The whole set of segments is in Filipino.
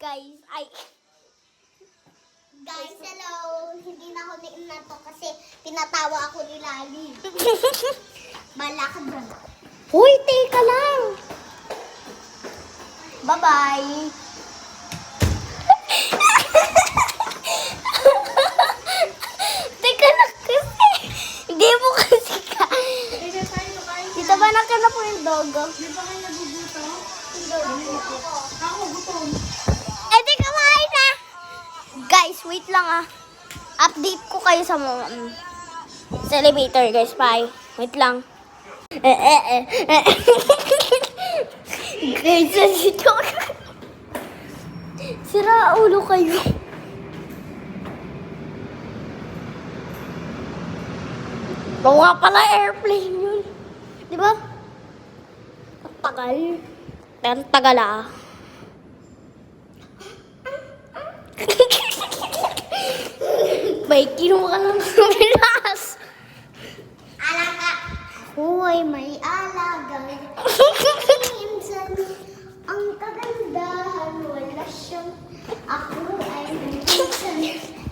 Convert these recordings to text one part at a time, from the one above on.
Guys, Guys, hello. Hindi na ako na to kasi pinatawa ako ni Lali. Bala ka dyan. Hoy, teka lang. Bye-bye. Teka lang kasi. Hindi mo kasi ka. Dito ba nakita po yung dogo? Di ba kayo nagugutom? Ako gutom. Eh, di kumain na. Guys, wait lang ah. Update ko kayo sa mga sa elevator, guys. Bye. Wait lang. Guys, dito. Sira ulo kayo. Oo nga pala, airplane yun. Di ba? Ang tagal. Ang tagal ah. May kinuha ka lang ng bilas. Alaga. Ako ay may alaga. Minsan, ang kagandahan, wala siyang. Ako ay minsan,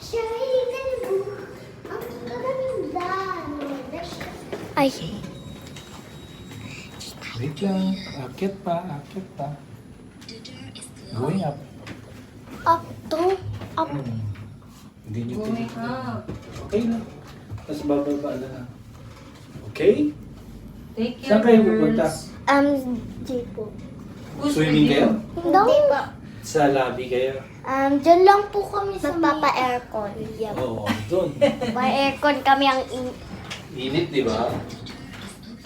siya ay kalbo. Ang kagandahan, wala siyang. Ay. Wait lang. Akit pa. Going up. Up to. Up. Hindi nyo Okay na. Tapos bababa na lang. Okay? Take care, Saan kayo pupunta? Jeep po. Swimming kayo? Hindi po. Sa lobby kayo? Dyan lang po kami sa Magpapa-aircon. Yep. Oo, doon. May aircon kami ang Init, di ba?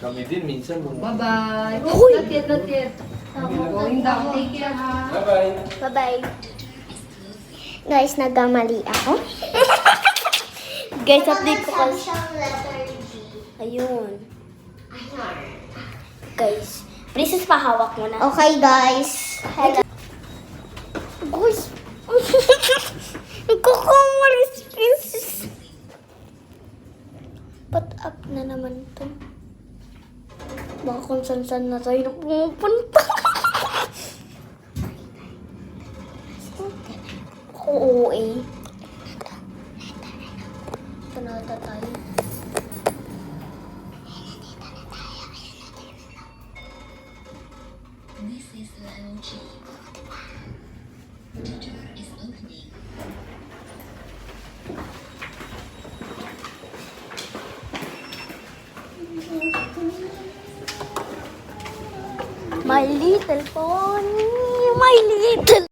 Kami din minsan. Bye-bye. Uy! Not yet, not yet. Going down. Take care, ha? Bye-bye. Bye-bye. Guys, nagkamali ako. Guys, update ko kasi. siyang letter G. Ayun. Ayun. Guys, princess pahawak mo na. Okay, guys. Hello. Guys. Nagkakamalis, princess. Pat up na naman to. Baka kung saan na tayo pumupunta. Oo eh. Panata tayo. My little pony, my little